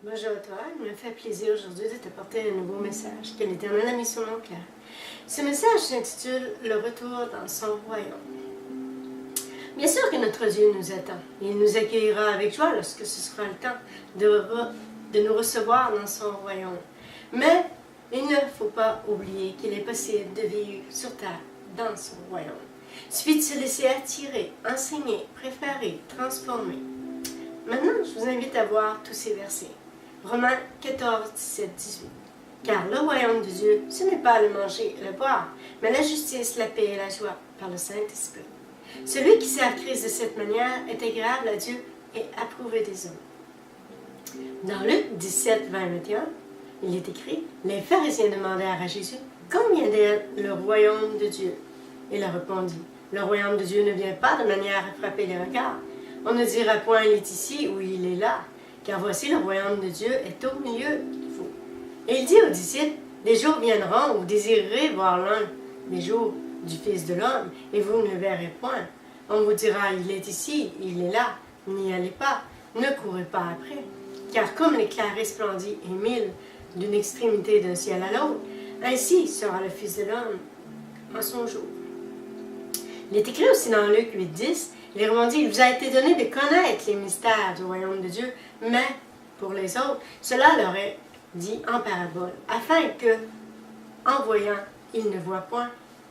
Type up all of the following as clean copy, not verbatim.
Bonjour à toi, il me fait plaisir aujourd'hui de t'apporter un nouveau message que l'Éternel a mis sur mon cœur. Ce message s'intitule « Le retour dans son royaume ». Bien sûr que notre Dieu nous attend. Il nous accueillera avec joie lorsque ce sera le temps de nous recevoir dans son royaume. Mais il ne faut pas oublier qu'il est possible de vivre sur terre dans son royaume. Il suffit de se laisser attirer, enseigner, préparer, transformer. Maintenant, je vous invite à voir tous ces versets. Romains 14, 17, 18. Car le royaume de Dieu, ce n'est pas le manger et le boire, mais la justice, la paix et la joie par le Saint-Esprit. Celui qui sert Christ de cette manière est agréable à Dieu et approuvé des hommes. Dans Luc 17, 20, 21, il est écrit, les pharisiens demandèrent à Jésus, combien est le royaume de Dieu? Il leur répondit, le royaume de Dieu ne vient pas de manière à frapper les regards. On ne dira point, il est ici ou il est là, car voici le royaume de Dieu est au milieu de vous. Et il dit aux disciples, les jours viendront où vous désirerez voir l'un des jours du Fils de l'homme, et vous ne le verrez point. On vous dira, il est ici, il est là, n'y allez pas, ne courez pas après. Car comme l'éclair resplendit et mille d'une extrémité d'un ciel à l'autre, ainsi sera le Fils de l'homme en son jour. Il est écrit aussi dans Luc 8, 10, il est vraiment dit, il vous a été donné de connaître les mystères du royaume de Dieu, mais pour les autres, cela leur est dit en parabole, afin que, en voyant, ils ne voient point,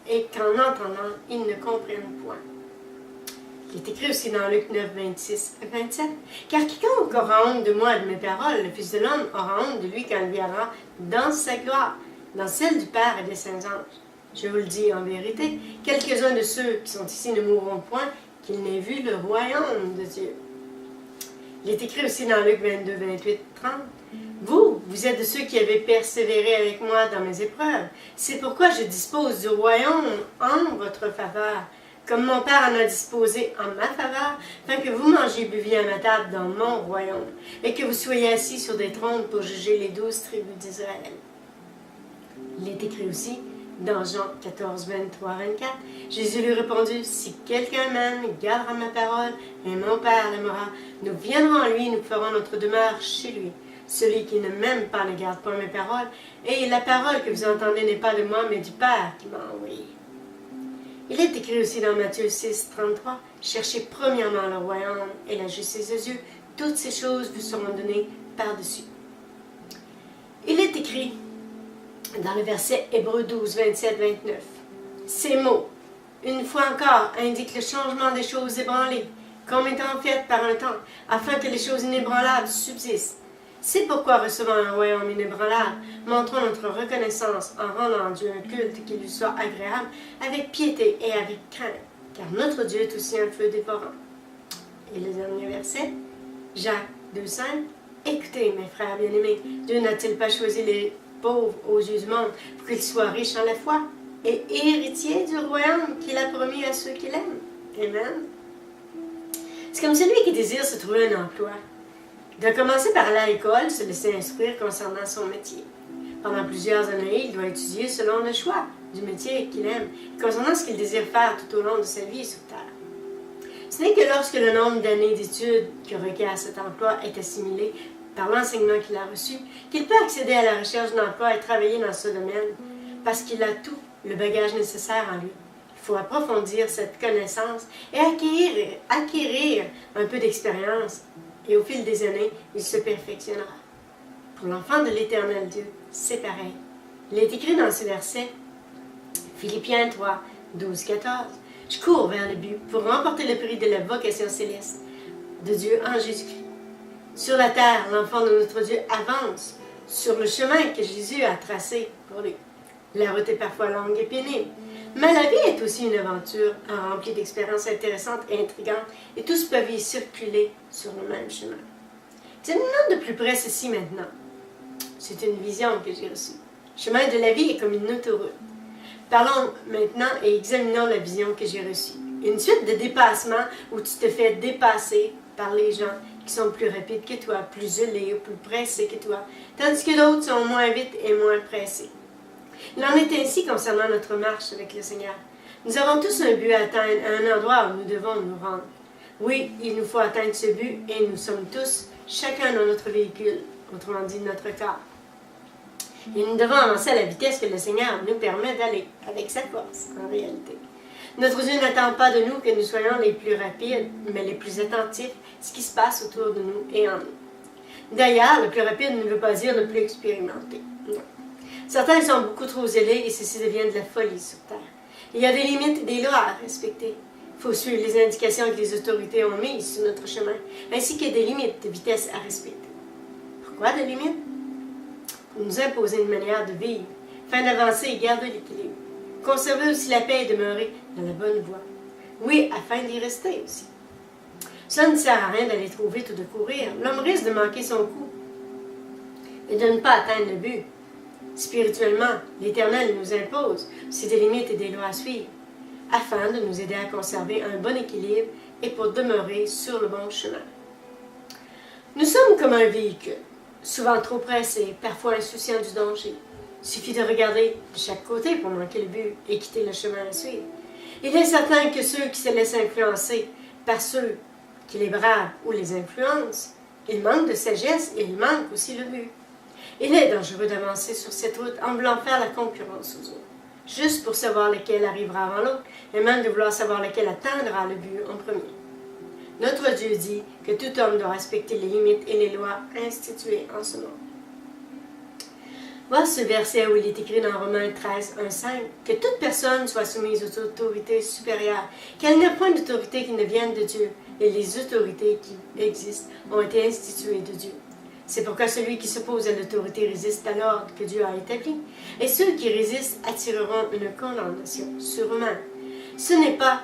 et qu'en entendant, ils ne comprennent point. Il est écrit aussi dans Luc 9, 26 et 27, car quiconque aura honte de moi et de mes paroles, le Fils de l'homme aura honte de lui quand il viendra dans sa gloire, dans celle du Père et des saints anges. Je vous le dis en vérité, quelques-uns de ceux qui sont ici ne mourront point, qu'ils n'aient vu le royaume de Dieu. Il est écrit aussi dans Luc 22, 28, 30. Vous êtes de ceux qui avez persévéré avec moi dans mes épreuves. C'est pourquoi je dispose du royaume en votre faveur, comme mon Père en a disposé en ma faveur, afin que vous mangiez et buviez à ma table dans mon royaume, et que vous soyez assis sur des trônes pour juger les 12 tribus d'Israël. Il est écrit aussi dans Jean 14, 23, 24, Jésus lui répondit, si quelqu'un m'aime, il gardera ma parole, et mon Père l'aimera. Nous viendrons à lui, nous ferons notre demeure chez lui. Celui qui ne m'aime pas ne garde pas mes paroles, et la parole que vous entendez n'est pas de moi, mais du Père qui m'a envoyé. Il est écrit aussi dans Matthieu 6, 33, cherchez premièrement le royaume et la justice de Dieu, toutes ces choses vous seront données par-dessus. Il est écrit dans le verset Hébreux 12, 27, 29. Ces mots, une fois encore, indiquent le changement des choses ébranlées, comme étant faites par un temps, afin que les choses inébranlables subsistent. C'est pourquoi, recevant un royaume inébranlable, montrons notre reconnaissance en rendant à Dieu un culte qui lui soit agréable, avec piété et avec crainte, car notre Dieu est aussi un feu dévorant. Et le dernier verset, Jacques 2, 5. Écoutez, mes frères bien-aimés, Dieu n'a-t-il pas choisi les pauvres aux yeux du monde pour qu'ils soient riches en la foi et héritiers du royaume qu'il a promis à ceux qui l'aiment? Amen. C'est comme celui qui désire se trouver un emploi. Il doit commencer par aller à l'école, se laisser instruire concernant son métier. Pendant plusieurs années, il doit étudier selon le choix du métier qu'il aime, concernant ce qu'il désire faire tout au long de sa vie sur Terre. Ce n'est que lorsque le nombre d'années d'études que requiert cet emploi est assimilé par l'enseignement qu'il a reçu, qu'il peut accéder à la recherche d'emploi et travailler dans ce domaine, parce qu'il a tout le bagage nécessaire en lui. Il faut approfondir cette connaissance et acquérir un peu d'expérience, et au fil des années, il se perfectionnera. Pour l'enfant de l'Éternel Dieu, c'est pareil. Il est écrit dans ce verset, Philippiens 3, 12, 14, « Je cours vers le but pour remporter le prix de la vocation céleste de Dieu en Jésus-Christ. » Sur la terre, l'enfant de notre Dieu avance sur le chemin que Jésus a tracé pour lui. La route est parfois longue et pénible, mais la vie est aussi une aventure remplie d'expériences intéressantes et intrigantes, et tous peuvent y circuler sur le même chemin. Examinons de plus près ceci maintenant. C'est une vision que j'ai reçue. Le chemin de la vie est comme une autoroute. Parlons maintenant et examinons la vision que j'ai reçue. Une suite de dépassements où tu te fais dépasser par les gens qui sont plus rapides que toi, plus zélés ou plus pressés que toi, tandis que d'autres sont moins vite et moins pressés. Il en est ainsi concernant notre marche avec le Seigneur. Nous avons tous un but à atteindre, un endroit où nous devons nous rendre. Oui, il nous faut atteindre ce but et nous sommes tous, chacun dans notre véhicule, autrement dit notre corps. Et nous devons avancer à la vitesse que le Seigneur nous permet d'aller, avec sa force, en réalité. Notre Dieu n'attend pas de nous que nous soyons les plus rapides, mais les plus attentifs à ce qui se passe autour de nous et en nous. D'ailleurs, le plus rapide ne veut pas dire le plus expérimenté. Non. Certains sont beaucoup trop zélés et ceci devient de la folie sur Terre. Il y a des limites et des lois à respecter. Il faut suivre les indications que les autorités ont mises sur notre chemin, ainsi que des limites de vitesse à respecter. Pourquoi des limites? Pour nous imposer une manière de vivre, afin d'avancer et garder l'équilibre. Conserver aussi la paix et demeurer dans la bonne voie. Oui, afin d'y rester aussi. Cela ne sert à rien d'aller trop vite ou de courir. L'homme risque de manquer son coup et de ne pas atteindre le but. Spirituellement, l'Éternel nous impose aussi des limites et des lois à suivre, afin de nous aider à conserver un bon équilibre et pour demeurer sur le bon chemin. Nous sommes comme un véhicule, souvent trop pressé, parfois insouciant du danger. Il suffit de regarder de chaque côté pour manquer le but et quitter le chemin à suivre. Il est certain que ceux qui se laissent influencer par ceux qui les bravent ou les influencent, ils manquent de sagesse et ils manquent aussi le but. Il est dangereux d'avancer sur cette route en voulant faire la concurrence aux autres, juste pour savoir lequel arrivera avant l'autre, et même de vouloir savoir lequel atteindra le but en premier. Notre Dieu dit que tout homme doit respecter les limites et les lois instituées en ce monde. Voir ce verset où il est écrit dans Romains 13, 1, 5, que toute personne soit soumise aux autorités supérieures, qu'elle n'ait point d'autorité qui ne vienne de Dieu, et les autorités qui existent ont été instituées de Dieu. C'est pourquoi celui qui s'oppose à l'autorité résiste à l'ordre que Dieu a établi, et ceux qui résistent attireront une condamnation sur eux-mêmes. Ce n'est pas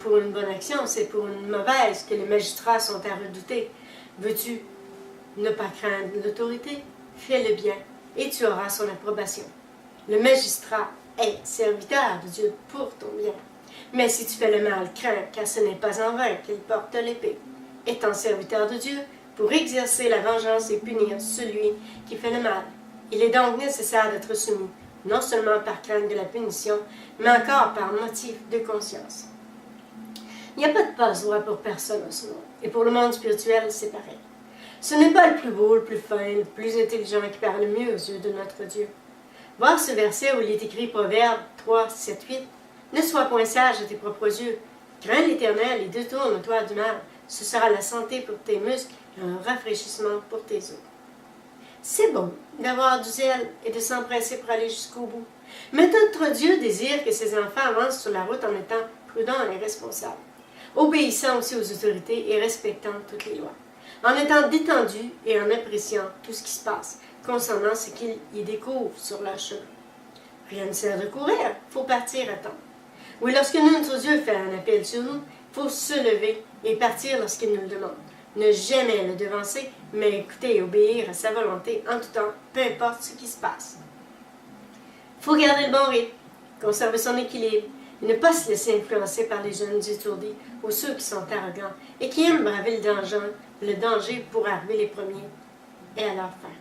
pour une bonne action, c'est pour une mauvaise que les magistrats sont à redouter. Veux-tu ne pas craindre l'autorité? Fais le bien, et tu auras son approbation. Le magistrat est serviteur de Dieu pour ton bien. Mais si tu fais le mal, crains, car ce n'est pas en vain qu'il porte l'épée. Étant serviteur de Dieu, pour exercer la vengeance et punir celui qui fait le mal. Il est donc nécessaire d'être soumis, non seulement par crainte de la punition, mais encore par motif de conscience. Il n'y a pas de passe-droit pour personne en ce monde, et pour le monde spirituel, c'est pareil. Ce n'est pas le plus beau, le plus fin, le plus intelligent qui parle le mieux aux yeux de notre Dieu. Voir ce verset où il est écrit Proverbe 3, 7, 8. Ne sois point sage à tes propres yeux. Crains l'Éternel et détourne-toi du mal. Ce sera la santé pour tes muscles et un rafraîchissement pour tes os. C'est bon d'avoir du zèle et de s'empresser pour aller jusqu'au bout. Mais notre Dieu désire que ses enfants avancent sur la route en étant prudents et responsables, obéissant aussi aux autorités et respectant toutes les lois, en étant détendus et en appréciant tout ce qui se passe concernant ce qu'ils y découvrent sur leur chemin. Rien ne sert de courir, il faut partir à temps. Oui, lorsque notre Dieu fait un appel sur nous, il faut se lever et partir lorsqu'il nous le demande. Ne jamais le devancer, mais écouter et obéir à sa volonté en tout temps, peu importe ce qui se passe. Il faut garder le bon rythme, conserver son équilibre, et ne pas se laisser influencer par les jeunes étourdis ou ceux qui sont arrogants et qui aiment braver le danger pour arriver les premiers et à leur fin.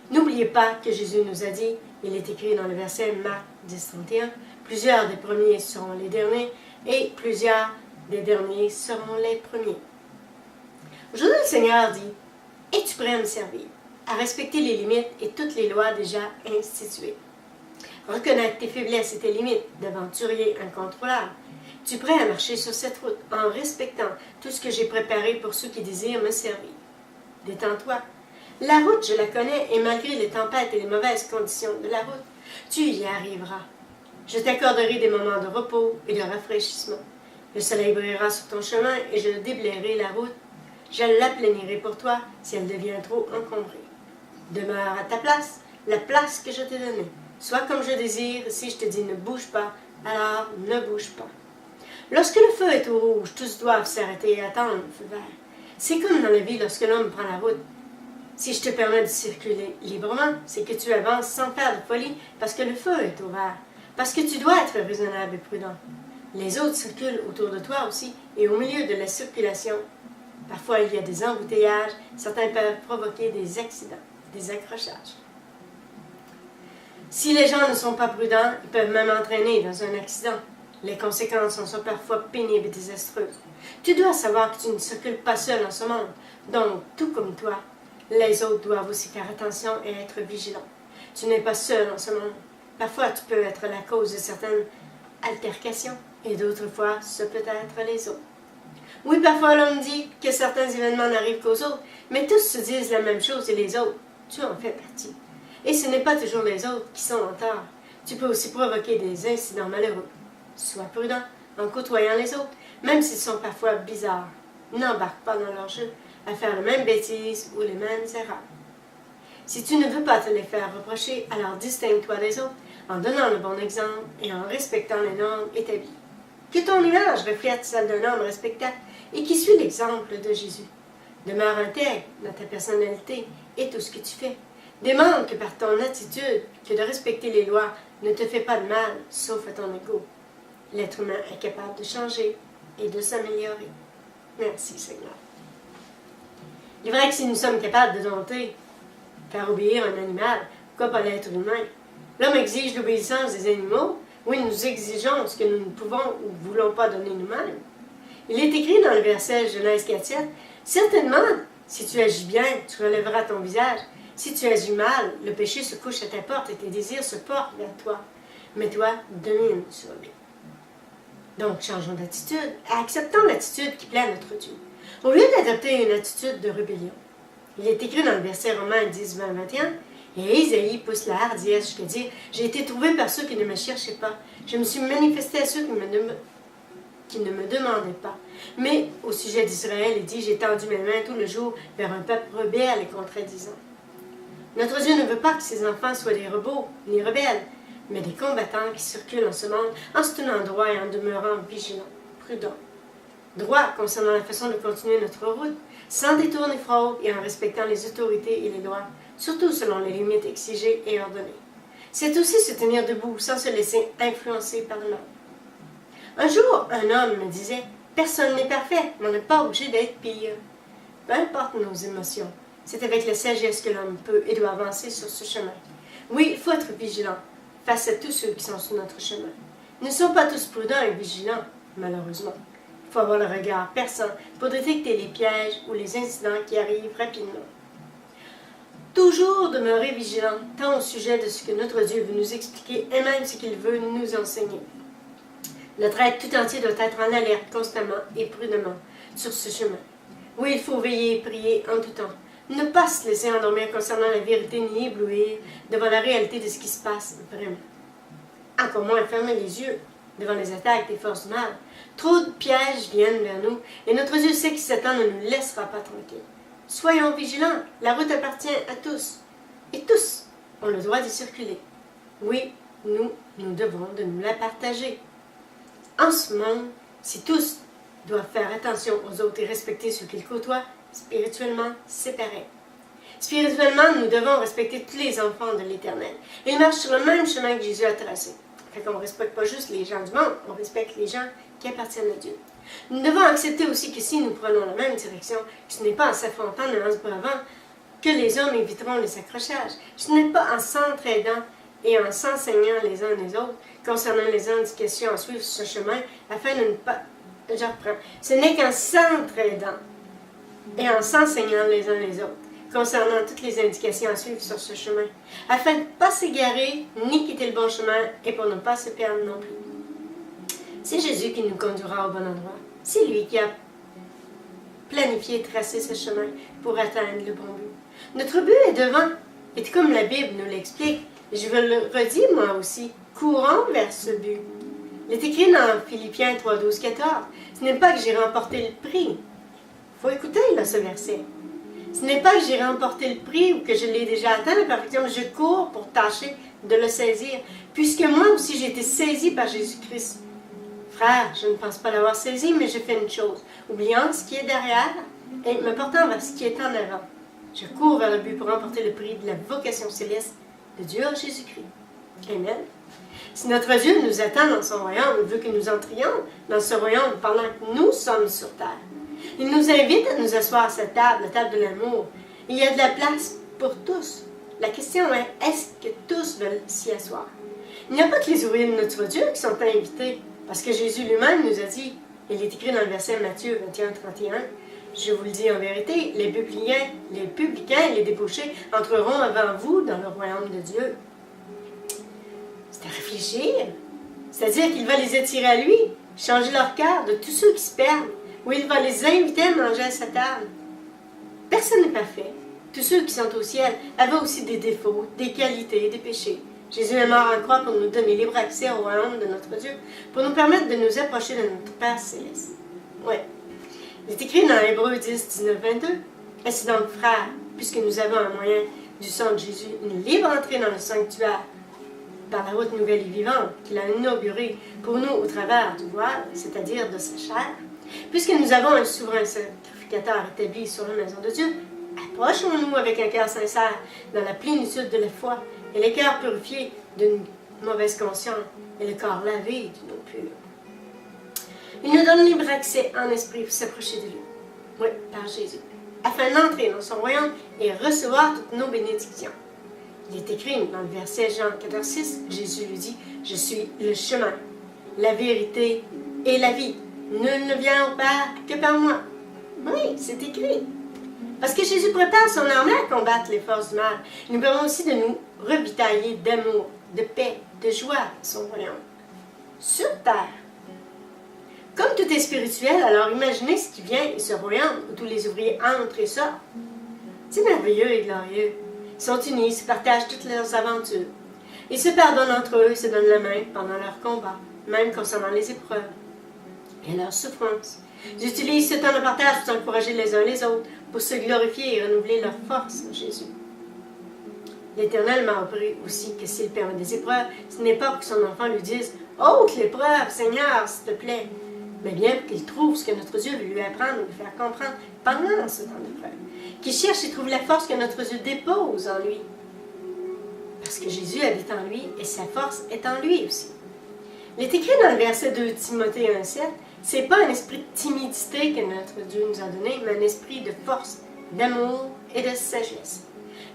N'oubliez pas que Jésus nous a dit, il est écrit dans le verset Marc 10, 31, plusieurs des premiers seront les derniers et plusieurs des derniers seront les premiers. Aujourd'hui, le Seigneur dit, es-tu prêt à me servir, à respecter les limites et toutes les lois déjà instituées? Reconnaître tes faiblesses et tes limites d'aventurier incontrôlable. Es-tu prêt à marcher sur cette route en respectant tout ce que j'ai préparé pour ceux qui désirent me servir? Détends-toi. La route, je la connais, et malgré les tempêtes et les mauvaises conditions de la route, tu y arriveras. Je t'accorderai des moments de repos et de rafraîchissement. Le soleil brillera sur ton chemin et je déblayerai la route. Je l'aplanirai pour toi si elle devient trop encombrée. Demeure à ta place, la place que je t'ai donnée. Sois comme je désire, si je te dis ne bouge pas, alors ne bouge pas. Lorsque le feu est au rouge, tous doivent s'arrêter et attendre le feu vert. C'est comme dans la vie lorsque l'homme prend la route. Si je te permets de circuler librement, c'est que tu avances sans faire de folie parce que le feu est ouvert, parce que tu dois être raisonnable et prudent. Les autres circulent autour de toi aussi et au milieu de la circulation. Parfois, il y a des embouteillages, certains peuvent provoquer des accidents, des accrochages. Si les gens ne sont pas prudents, ils peuvent même entraîner dans un accident. Les conséquences en sont parfois pénibles et désastreuses. Tu dois savoir que tu ne circules pas seul en ce monde. Donc, tout comme toi, Les autres doivent aussi faire attention et être vigilants. Tu n'es pas seul en ce monde. Parfois, tu peux être la cause de certaines altercations et d'autres fois, ce peut être les autres. Oui, parfois l'homme dit que certains événements n'arrivent qu'aux autres, mais tous se disent la même chose et les autres, tu en fais partie. Et ce n'est pas toujours les autres qui sont en tort. Tu peux aussi provoquer des incidents malheureux. Sois prudent en côtoyant les autres, même s'ils sont parfois bizarres. N'embarque pas dans leur jeu à faire les mêmes bêtises ou les mêmes erreurs. Si tu ne veux pas te les faire reprocher, alors distingue-toi des autres en donnant le bon exemple et en respectant les normes établies. Que ton image reflète celle d'un homme respectable et qui suit l'exemple de Jésus. Demeure intègre dans ta personnalité et tout ce que tu fais. Démontre par ton attitude que de respecter les lois ne te fait pas de mal, sauf à ton ego. L'être humain est capable de changer et de s'améliorer. Merci Seigneur. Il est vrai que si nous sommes capables de dompter, faire obéir un animal, pourquoi pas l'être humain? L'homme exige l'obéissance des animaux. Oui, nous exigeons ce que nous ne pouvons ou ne voulons pas donner nous-mêmes. Il est écrit dans le verset Genèse 4:7, « Certainement, si tu agis bien, tu relèveras ton visage. Si tu agis mal, le péché se couche à ta porte et tes désirs se portent vers toi. Mais toi, domine sur lui. » Donc, changeons d'attitude, acceptons l'attitude qui plaît à notre Dieu, au lieu d'adopter une attitude de rébellion. Il est écrit dans le verset Romains 10:20-21, « Et Isaïe pousse la hardiesse jusqu'à dire, « J'ai été trouvé par ceux qui ne me cherchaient pas. Je me suis manifesté à ceux qui ne me demandaient pas. » Mais au sujet d'Israël, il dit, « J'ai tendu mes mains tout le jour vers un peuple rebelle et contradisant. » Notre Dieu ne veut pas que ses enfants soient des robots, ni rebelles, mais des combattants qui circulent en ce monde en se tenant droit et en demeurant vigilants, prudents. Droit concernant la façon de continuer notre route, sans détour ni fraude et en respectant les autorités et les lois, surtout selon les limites exigées et ordonnées. C'est aussi se tenir debout sans se laisser influencer par le mal. Un jour, un homme me disait « Personne n'est parfait, mais on n'est pas obligé d'être pire. » Peu importe nos émotions, c'est avec la sagesse que l'homme peut et doit avancer sur ce chemin. Oui, il faut être vigilant face à tous ceux qui sont sur notre chemin. Nous ne sommes pas tous prudents et vigilants, malheureusement. Il faut avoir le regard perçant pour détecter les pièges ou les incidents qui arrivent rapidement. Toujours demeurer vigilant, tant au sujet de ce que notre Dieu veut nous expliquer et même ce qu'il veut nous enseigner. Notre être tout entier doit être en alerte constamment et prudemment sur ce chemin. Oui, il faut veiller et prier en tout temps. Ne pas se laisser endormir concernant la vérité ni éblouir devant la réalité de ce qui se passe vraiment. Encore moins fermer les yeux devant les attaques des forces du mal. Trop de pièges viennent vers nous et notre Dieu sait que Satan ne nous laissera pas tranquilles. Soyons vigilants, la route appartient à tous. Et tous ont le droit d'y circuler. Oui, nous devons de nous la partager. En ce monde, si tous doivent faire attention aux autres et respecter ceux qu'ils côtoient, spirituellement, c'est pareil. Spirituellement, nous devons respecter tous les enfants de l'Éternel. Ils marchent sur le même chemin que Jésus a tracé. Fait qu'on ne respecte pas juste les gens du monde, on respecte les gens qui appartiennent à Dieu. Nous devons accepter aussi que si nous prenons la même direction, ce n'est pas en s'affrontant et en se bravant que les hommes éviteront les accrochages. Ce n'est pas en s'entraidant et en s'enseignant les uns les autres concernant les indications à suivre sur ce chemin afin de ne pas... Je reprends. Ce n'est qu'en s'entraidant et en s'enseignant les uns les autres concernant toutes les indications à suivre sur ce chemin, afin de ne pas s'égarer ni quitter le bon chemin et pour ne pas se perdre non plus. C'est Jésus qui nous conduira au bon endroit. C'est lui qui a planifié et tracé ce chemin pour atteindre le bon but. Notre but est devant, et comme la Bible nous l'explique, je veux le redire moi aussi, courons vers ce but. Il est écrit dans Philippiens 3:12-14, ce n'est pas que j'ai remporté le prix. Il faut écouter là, ce verset. Ce n'est pas que j'ai remporté le prix ou que je l'ai déjà atteint, la perfection, mais je cours pour tâcher de le saisir, puisque moi aussi j'ai été saisi par Jésus-Christ. Frère, je ne pense pas l'avoir saisi, mais je fais une chose, oubliant ce qui est derrière et me portant vers ce qui est en avant. Je cours vers le but pour remporter le prix de la vocation céleste de Dieu en Jésus-Christ. Amen. Si notre Dieu nous attend dans son royaume, il veut que nous entrions dans ce royaume pendant que nous sommes sur terre. Il nous invite à nous asseoir à cette table, la table de l'amour. Il y a de la place pour tous. La question est, est-ce que tous veulent s'y asseoir? Il n'y a pas que les ouvriers de notre Dieu qui sont invités, parce que Jésus lui-même nous a dit, il est écrit dans le verset Matthieu 21-31, Je vous le dis en vérité, les publicains et les débauchés entreront avant vous dans le royaume de Dieu. C'est à réfléchir. C'est-à-dire qu'il va les attirer à lui, changer leur cœur de tous ceux qui se perdent, ou il va les inviter à manger à sa table. Personne n'est parfait. Tous ceux qui sont au ciel avaient aussi des défauts, des qualités, des péchés. Jésus est mort en croix pour nous donner libre accès au royaume de notre Dieu, pour nous permettre de nous approcher de notre Père céleste. Ouais. Il est écrit dans Hébreux 10, 19, 22. Ainsi donc, frères, puisque nous avons un moyen du sang de Jésus, une libre entrée dans le sanctuaire, par la haute nouvelle et vivante qu'il a inaugurée pour nous au travers du voile, c'est-à-dire de sa chair, puisque nous avons un souverain sacrificateur établi sur la maison de Dieu, approchons-nous avec un cœur sincère dans la plénitude de la foi et le cœur purifié d'une mauvaise conscience et le corps lavé d'une eau pure. Il nous donne libre accès en esprit pour s'approcher de lui, oui, par Jésus, afin d'entrer dans son royaume et recevoir toutes nos bénédictions. Il est écrit dans le verset Jean 14, 6, Jésus lui dit, « Je suis le chemin, la vérité et la vie. Nul ne vient au Père que par moi. » Oui, c'est écrit. Parce que Jésus prépare son armée à combattre les forces du mal. Il nous permet aussi de nous revitailler d'amour, de paix, de joie à son royaume. Sur terre. Comme tout est spirituel, alors imaginez ce qui vient et ce royaume où tous les ouvriers entrent et sortent. C'est merveilleux et glorieux. Ils sont unis, se partagent toutes leurs aventures. Ils se pardonnent entre eux et se donnent la main pendant leur combat, même concernant les épreuves et leurs souffrances. Ils utilisent ce temps de partage pour s'encourager les uns les autres, pour se glorifier et renouveler leur force en Jésus. L'Éternel m'a appris aussi que s'il permet des épreuves, ce n'est pas pour que son enfant lui dise « Ôte l'épreuve, Seigneur, s'il te plaît », mais bien pour qu'il trouve ce que notre Dieu veut lui apprendre ou lui faire comprendre pendant ce temps d'épreuve. Qu'il cherche et trouve la force que notre Dieu dépose en lui. Parce que Jésus habite en lui et sa force est en lui aussi. Il est écrit dans le verset 2 Timothée 1,7, c'est pas un esprit de timidité que notre Dieu nous a donné, mais un esprit de force, d'amour et de sagesse.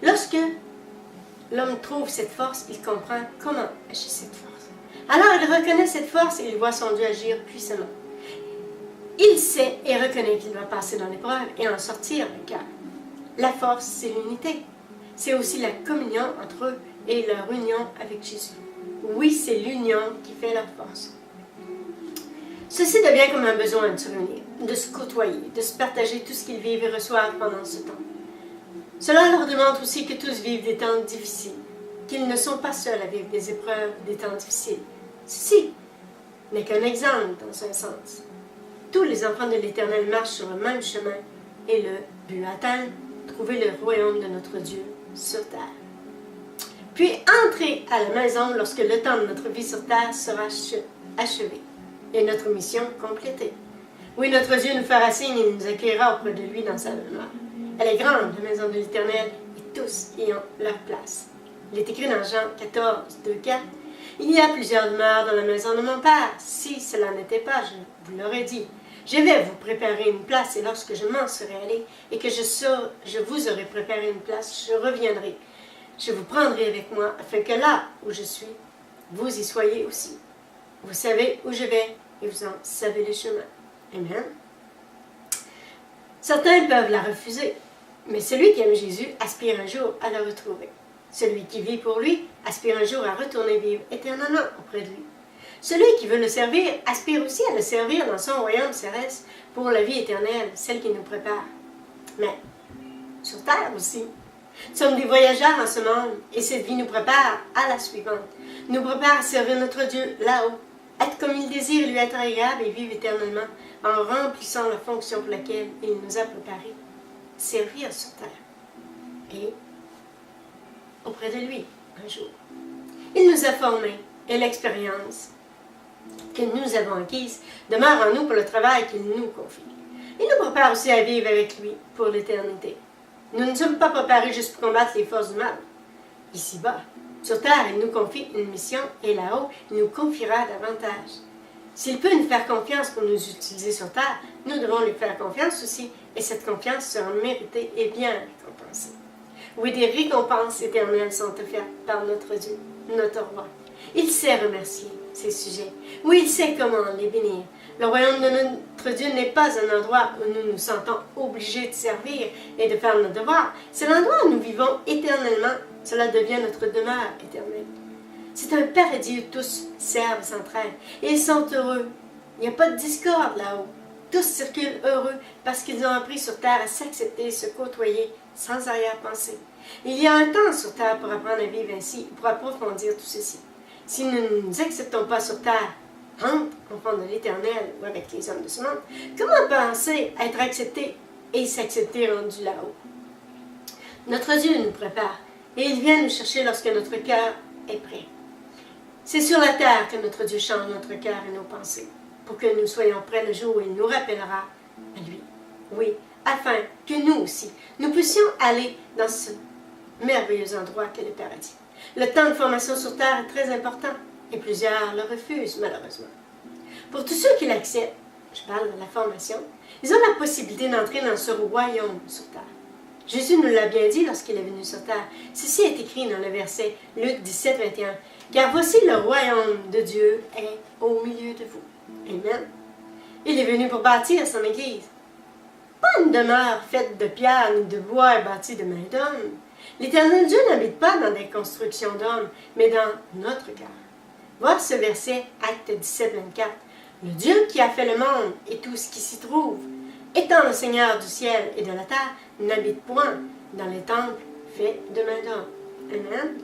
Lorsque l'homme trouve cette force, il comprend comment agir cette force. Alors il reconnaît cette force et il voit son Dieu agir puissamment. Il sait et reconnaît qu'il va passer dans l'épreuve et en sortir vainqueur. La force, c'est l'unité. C'est aussi la communion entre eux et leur union avec Jésus. Oui, c'est l'union qui fait leur force. Ceci devient comme un besoin de se réunir, de se côtoyer, de se partager tout ce qu'ils vivent et reçoivent pendant ce temps. Cela leur démontre aussi que tous vivent des temps difficiles, qu'ils ne sont pas seuls à vivre des épreuves, des temps difficiles. Ceci n'est qu'un exemple dans un sens. Tous les enfants de l'Éternel marchent sur le même chemin et le but atteint, trouver le royaume de notre Dieu sur terre. Puis entrer à la maison lorsque le temps de notre vie sur terre sera achevé et notre mission complétée. Oui, notre Dieu nous fera signe et nous accueillera auprès de lui dans sa demeure. Elle est grande, la maison de l'Éternel, et tous y ont leur place. Il est écrit dans Jean 14, 2, 4. Il y a plusieurs demeures dans la maison de mon Père. Si cela n'était pas, je vous l'aurais dit. Je vais vous préparer une place, et lorsque je m'en serai allé, et que je vous aurai préparé une place, je reviendrai. Je vous prendrai avec moi, afin que là où je suis, vous y soyez aussi. Vous savez où je vais, et vous en savez le chemin. Amen. Certains peuvent la refuser, mais celui qui aime Jésus aspire un jour à le retrouver. Celui qui vit pour lui aspire un jour à retourner vivre éternellement auprès de lui. Celui qui veut le servir aspire aussi à le servir dans son royaume céleste pour la vie éternelle, celle qui nous prépare. Mais sur terre aussi, nous sommes des voyageurs en ce monde et cette vie nous prépare à la suivante. Nous prépare à servir notre Dieu là-haut, être comme il désire, lui être agréable et vivre éternellement en remplissant la fonction pour laquelle il nous a préparés, servir sur terre et auprès de lui un jour. Il nous a formés et l'expérience que nous avons acquise demeure en nous pour le travail qu'il nous confie. Il nous prépare aussi à vivre avec lui pour l'éternité. Nous ne sommes pas préparés juste pour combattre les forces du mal. Ici-bas, sur terre, il nous confie une mission et là-haut, il nous confiera davantage. S'il peut nous faire confiance pour nous utiliser sur terre, nous devons lui faire confiance aussi et cette confiance sera méritée et bien récompensée. Oui, des récompenses éternelles sont offertes par notre Dieu, notre roi. Il sait remercier ses sujets. Oui, il sait comment les bénir. Le royaume Notre Dieu n'est pas un endroit où nous nous sentons obligés de servir et de faire nos devoirs. C'est l'endroit où nous vivons éternellement. Cela devient notre demeure éternelle. C'est un paradis où tous servent sans trêve. Et ils sont heureux. Il n'y a pas de discorde là-haut. Tous circulent heureux parce qu'ils ont appris sur terre à s'accepter et se côtoyer sans arrière-pensée. Il y a un temps sur terre pour apprendre à vivre ainsi, pour approfondir tout ceci. Si nous ne nous acceptons pas sur terre, entre au fond de l'éternel ou avec les hommes de ce monde, comment penser être accepté et s'accepter rendu là-haut? Notre Dieu nous prépare et il vient nous chercher lorsque notre cœur est prêt. C'est sur la terre que notre Dieu change notre cœur et nos pensées, pour que nous soyons prêts le jour où il nous rappellera à lui. Oui, afin que nous aussi, nous puissions aller dans ce merveilleux endroit qu'est le paradis. Le temps de formation sur terre est très important et plusieurs le refusent malheureusement. Pour tous ceux qui l'acceptent, je parle de la formation, ils ont la possibilité d'entrer dans ce royaume sur terre. Jésus nous l'a bien dit lorsqu'il est venu sur terre. Ceci est écrit dans le verset Luc 17, 21. « Car voici le royaume de Dieu est au milieu de vous. » Amen. Il est venu pour bâtir son Église. Pas une demeure faite de pierre ni de bois bâtie de main d'homme. L'Éternel Dieu n'habite pas dans des constructions d'hommes, mais dans notre cœur. Voir ce verset, Acte 17, 24. Le Dieu qui a fait le monde et tout ce qui s'y trouve, étant le Seigneur du ciel et de la terre, n'habite point dans les temples faits de main d'homme. Amen.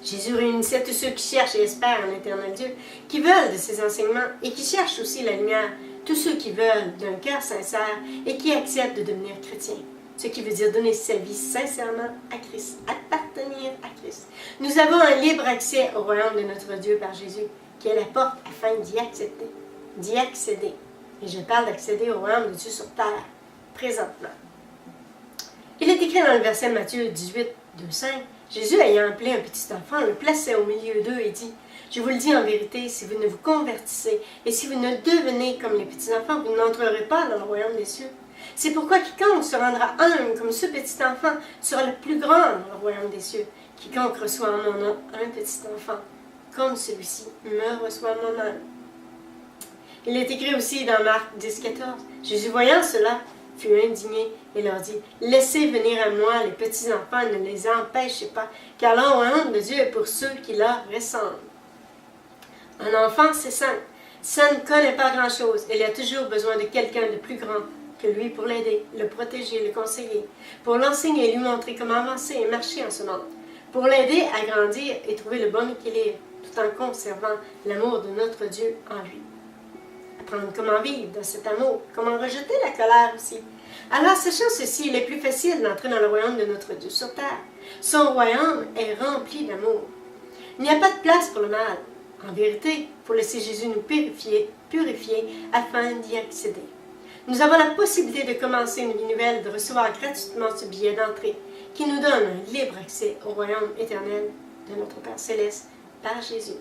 Jésus réunissait tous ceux qui cherchent et espèrent en l'Éternel Dieu, qui veulent de ses enseignements et qui cherchent aussi la lumière, tous ceux qui veulent d'un cœur sincère et qui acceptent de devenir chrétiens. Ce qui veut dire donner sa vie sincèrement à Christ, appartenir à Christ. Nous avons un libre accès au royaume de notre Dieu par Jésus, qui est la porte afin d'y accepter, d'y accéder. Et je parle d'accéder au royaume de Dieu sur terre, présentement. Il est écrit dans le verset de Matthieu 18, 2, 5, Jésus ayant appelé un petit enfant, le plaçait au milieu d'eux et dit, « Je vous le dis en vérité, si vous ne vous convertissez et si vous ne devenez comme les petits enfants, vous n'entrerez pas dans le royaume des cieux. C'est pourquoi quiconque se rendra humble comme ce petit enfant sera le plus grand dans le royaume des cieux. Quiconque reçoit en mon nom un petit enfant, comme celui-ci me reçoit moi-même. » Il est écrit aussi dans Marc 10, 14, Jésus voyant cela, fut indigné et leur dit, « Laissez venir à moi les petits enfants, ne les empêchez pas, car le royaume de Dieu est pour ceux qui leur ressemblent. » Un enfant, c'est simple. Ça ne connaît pas grand-chose. Il a toujours besoin de quelqu'un de plus grand que lui pour l'aider, le protéger, le conseiller, pour l'enseigner et lui montrer comment avancer et marcher en ce monde, pour l'aider à grandir et trouver le bon équilibre, tout en conservant l'amour de notre Dieu en lui. Apprendre comment vivre dans cet amour, comment rejeter la colère aussi. Alors, sachant ceci, il est plus facile d'entrer dans le royaume de notre Dieu sur terre. Son royaume est rempli d'amour. Il n'y a pas de place pour le mal. En vérité, il faut laisser Jésus nous purifier afin d'y accéder. Nous avons la possibilité de commencer une vie nouvelle, de recevoir gratuitement ce billet d'entrée qui nous donne un libre accès au royaume éternel de notre Père Céleste par Jésus.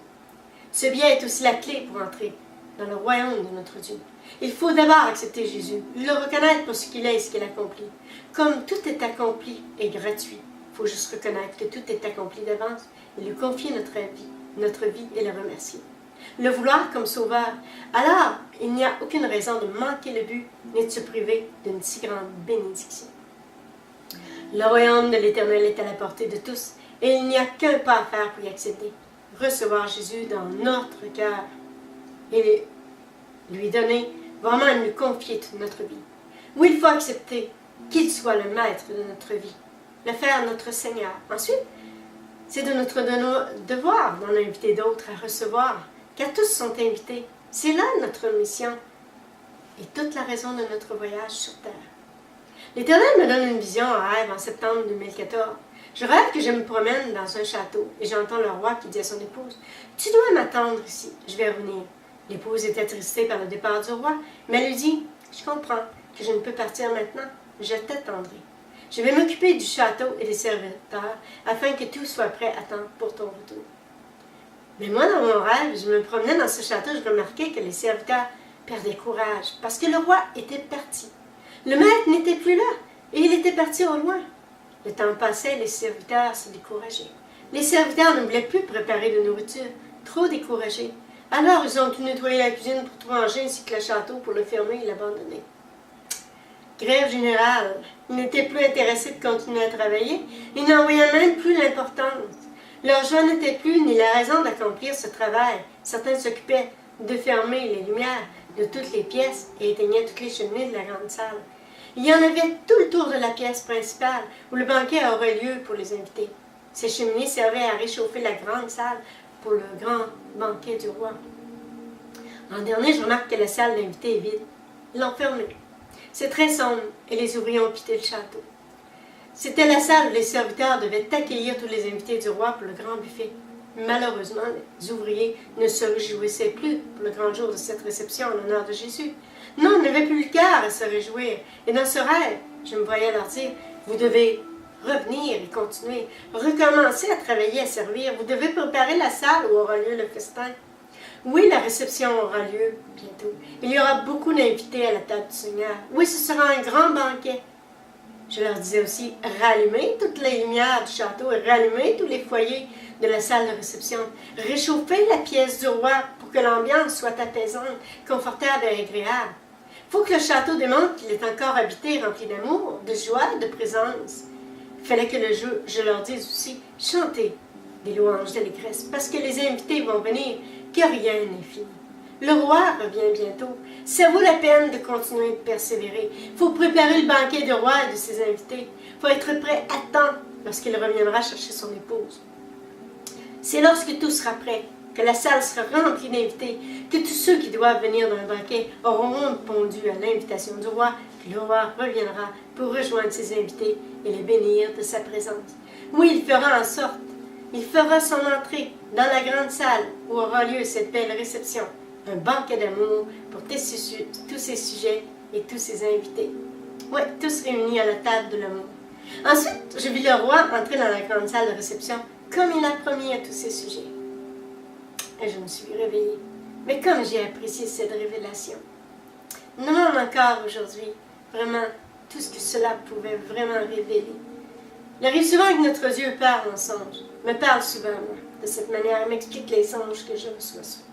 Ce billet est aussi la clé pour entrer dans le royaume de notre Dieu. Il faut d'abord accepter Jésus, le reconnaître pour ce qu'il est et ce qu'il accomplit. Comme tout est accompli et gratuit, il faut juste reconnaître que tout est accompli d'avance et lui confier notre vie et le remercier. Le vouloir comme sauveur, alors il n'y a aucune raison de manquer le but ni de se priver d'une si grande bénédiction. Le royaume de l'Éternel est à la portée de tous et il n'y a qu'un pas à faire pour y accéder. Recevoir Jésus dans notre cœur et lui donner, vraiment lui confier toute notre vie. Oui, il faut accepter qu'il soit le maître de notre vie, le faire notre Seigneur. Ensuite, c'est de notre devoir d'en inviter d'autres à recevoir, car tous sont invités. C'est là notre mission et toute la raison de notre voyage sur terre. L'Éternel me donne une vision en rêve en septembre 2014. Je rêve que je me promène dans un château et j'entends le roi qui dit à son épouse, « Tu dois m'attendre ici, je vais revenir. » L'épouse est attristée par le départ du roi, mais elle lui dit, « Je comprends que je ne peux partir maintenant, je t'attendrai. Je vais m'occuper du château et des serviteurs afin que tout soit prêt à temps pour ton retour. » Mais moi, dans mon rêve, je me promenais dans ce château, je remarquais que les serviteurs perdaient courage parce que le roi était parti. Le maître n'était plus là et il était parti au loin. Le temps passait, les serviteurs se décourageaient. Les serviteurs ne voulaient plus préparer de nourriture, trop découragés. Alors ils ont tout nettoyé la cuisine pour tout ranger ainsi que le château pour le fermer et l'abandonner. Grève générale. Ils n'étaient plus intéressés de continuer à travailler. Ils n'en voyaient même plus l'importance. Leur joie n'était plus ni la raison d'accomplir ce travail. Certains s'occupaient de fermer les lumières de toutes les pièces et éteignaient toutes les cheminées de la grande salle. Il y en avait tout le tour de la pièce principale où le banquet aurait lieu pour les invités. Ces cheminées servaient à réchauffer la grande salle pour le grand banquet du roi. En dernier, je remarque que la salle d'invités est vide. Ils l'ont fermée. C'est très sombre et les ouvriers ont quitté le château. C'était la salle où les serviteurs devaient accueillir tous les invités du roi pour le grand buffet. Malheureusement, les ouvriers ne se réjouissaient plus pour le grand jour de cette réception en l'honneur de Jésus. Non, ils n'avaient plus le cœur à se réjouir. Et dans ce rêve, je me voyais leur dire, vous devez revenir et continuer, recommencer à travailler, à servir. Vous devez préparer la salle où aura lieu le festin. Oui, la réception aura lieu bientôt. Il y aura beaucoup d'invités à la table du Seigneur. Oui, ce sera un grand banquet. Je leur disais aussi, rallumez toutes les lumières du château et rallumez tous les foyers de la salle de réception. Réchauffez la pièce du roi pour que l'ambiance soit apaisante, confortable et agréable. Il faut que le château démontre qu'il est encore habité, rempli d'amour, de joie et de présence. Il fallait que je leur dise aussi, chantez des louanges d'allégresse, parce que les invités vont venir, que rien n'est fini. Le roi revient bientôt. Ça vaut la peine de continuer de persévérer. Il faut préparer le banquet du roi et de ses invités. Il faut être prêt à temps lorsqu'il reviendra chercher son épouse. C'est lorsque tout sera prêt, que la salle sera remplie d'invités, que tous ceux qui doivent venir dans le banquet auront répondu à l'invitation du roi, que le roi reviendra pour rejoindre ses invités et les bénir de sa présence. Oui, il fera en sorte, il fera son entrée dans la grande salle où aura lieu cette belle réception. Un banquet d'amour pour tous ces sujets et tous ces invités. Oui, tous réunis à la table de l'amour. Ensuite, je vis le roi entrer dans la grande salle de réception comme il a promis à tous ses sujets. Et je me suis réveillée. Mais comme j'ai apprécié cette révélation. Nous demande encore aujourd'hui vraiment tout ce que cela pouvait vraiment révéler. Il arrive souvent que notre Dieu parle en songe, me parle souvent, moi, de cette manière, m'explique les songes que je reçois souvent.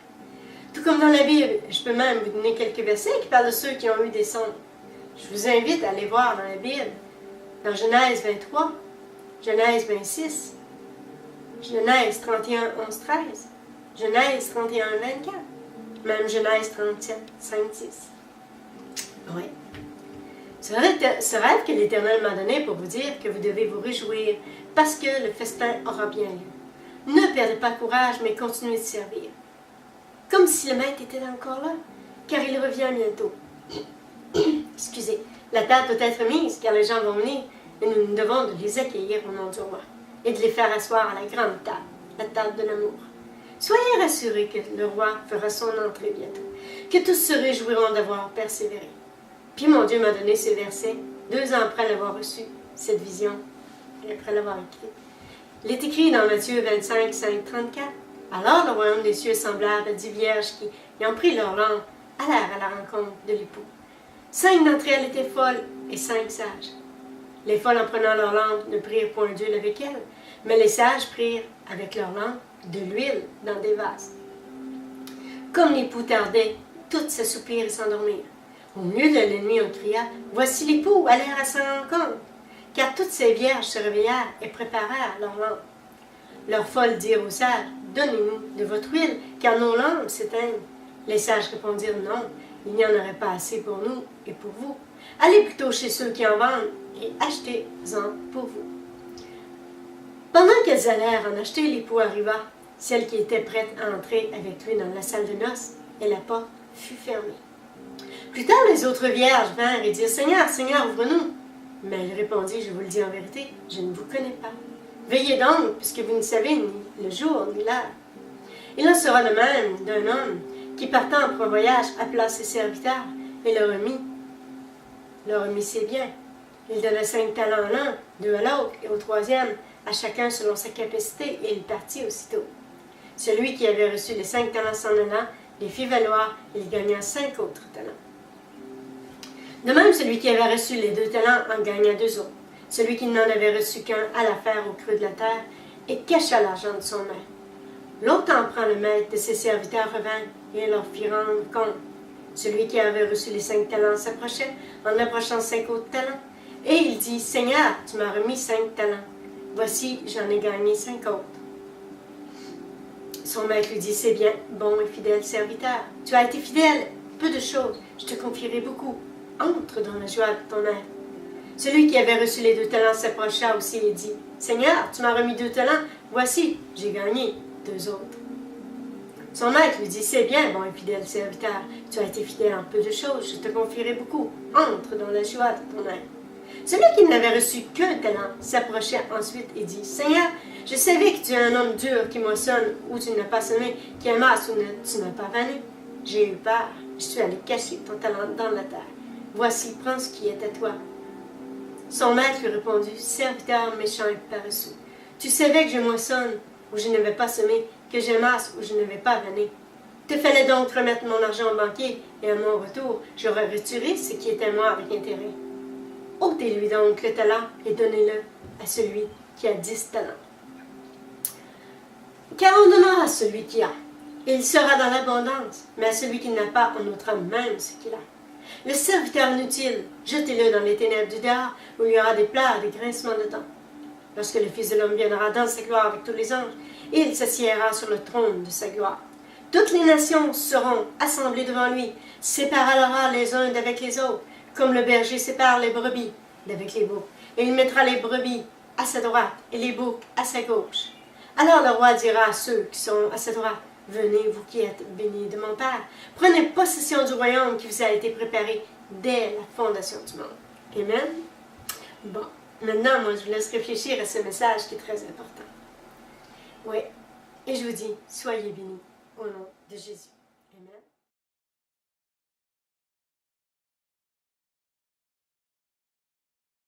Tout comme dans la Bible, je peux même vous donner quelques versets qui parlent de ceux qui ont eu des songes. Je vous invite à aller voir dans la Bible, dans Genèse 23, Genèse 26, Genèse 31, 11, 13, Genèse 31, 24, même Genèse 37, 5, 6. Oui. Ce rêve que l'Éternel m'a donné pour vous dire que vous devez vous réjouir parce que le festin aura bien lieu. Ne perdez pas courage, mais continuez de servir. Comme si le maître était encore là, car il revient bientôt. Excusez, la table doit être mise, car les gens vont venir, et nous devons de les accueillir au nom du roi, et de les faire asseoir à la grande table, la table de l'amour. Soyez rassurés que le roi fera son entrée bientôt, que tous se réjouiront d'avoir persévéré. Puis mon Dieu m'a donné ces versets, 2 ans après l'avoir reçu, cette vision, et après l'avoir écrite. Il est écrit dans Matthieu 25, 5, 34. Alors le royaume des cieux est semblable à 10 vierges qui, ayant pris leur lampe, allèrent à la rencontre de l'époux. 5 d'entre elles étaient folles et 5 sages. Les folles, en prenant leur lampe, ne prirent point d'huile avec elles, mais les sages prirent avec leur lampe de l'huile dans des vases. Comme l'époux tardait, toutes s'assoupirent et s'endormirent. Au milieu de l'ennemi, on cria, « Voici l'époux, allèrent à sa rencontre. » Car toutes ces vierges se réveillèrent et préparèrent leur lampe. Leurs folles dirent aux sages, « Donnez-nous de votre huile, car nos lampes s'éteignent. » Les sages répondirent, « Non, il n'y en aurait pas assez pour nous et pour vous. Allez plutôt chez ceux qui en vendent et achetez-en pour vous. » Pendant qu'elles allèrent en acheter, l'époux arriva, celle qui était prête à entrer avec lui dans la salle de noces, et la porte fut fermée. Plus tard, les autres vierges vinrent et dirent, « Seigneur, Seigneur, ouvre-nous. » Mais il répondit, « Je vous le dis en vérité, je ne vous connais pas. Veillez donc, puisque vous ne savez ni le jour ni l'heure. » Il en sera de même d'un homme qui, partant pour un voyage, appela ses serviteurs et leur remit ses biens. Il donna 5 talents à l'un, 2 à l'autre, et au 3e, à chacun selon sa capacité, et il partit aussitôt. Celui qui avait reçu les 5 talents s'en allant, les fit valoir, et il gagna 5 autres talents. De même, celui qui avait reçu les 2 talents en gagna 2 autres. Celui qui n'en avait reçu qu'un alla faire au creux de la terre et cacha l'argent de son main. Longtemps après, le maître de ses serviteurs revint et leur fit rendre compte. Celui qui avait reçu les 5 talents s'approchait en approchant 5 autres talents. Et il dit, « Seigneur, tu m'as remis 5 talents. Voici, j'en ai gagné 5 autres. » Son maître lui dit, « C'est bien, bon et fidèle serviteur. Tu as été fidèle, peu de choses, je te confierai beaucoup. Entre dans la joie de ton maître. » Celui qui avait reçu les 2 talents s'approcha aussi et dit, « Seigneur, tu m'as remis 2 talents. Voici, j'ai gagné 2 autres. » Son maître lui dit, « C'est bien, bon et fidèle serviteur. Tu as été fidèle en peu de choses, je te confierai beaucoup. Entre dans la joie de ton maître. » Celui qui n'avait reçu qu'un talent s'approchait ensuite et dit, « Seigneur, je savais que tu es un homme dur qui moissonne ou tu n'as pas semé, qui amasse ou tu n'as pas vanné. J'ai eu peur, je suis allé cacher ton talent dans la terre. Voici, prends ce qui est à toi. » Son maître lui répondit, « Serviteur méchant et paresseux, tu savais que je moissonne ou je n'avais pas semé, que j'amasse ou je n'avais pas vanné. Te fallait donc remettre mon argent au banquier et à mon retour, j'aurais retiré ce qui était moi avec intérêt. Ôtez-lui donc le talent et donnez-le à celui qui a 10 talents. Car on donnera à celui qui a, et il sera dans l'abondance, mais à celui qui n'a pas, on ôtera même ce qu'il a. Le serviteur inutile, jetez-le dans les ténèbres du dehors, où il y aura des pleurs et des grincements de dents. Lorsque le Fils de l'homme viendra dans sa gloire avec tous les anges, il s'assiera sur le trône de sa gloire. Toutes les nations seront assemblées devant lui, séparera les uns d'avec les autres, comme le berger sépare les brebis d'avec les boucs. Et il mettra les brebis à sa droite et les boucs à sa gauche. Alors le roi dira à ceux qui sont à sa droite, « Venez, vous qui êtes bénis de mon Père, prenez possession du royaume qui vous a été préparé dès la fondation du monde. » Amen. Bon, maintenant, moi, je vous laisse réfléchir à ce message qui est très important. Oui, et je vous dis, soyez bénis au nom de Jésus. Amen.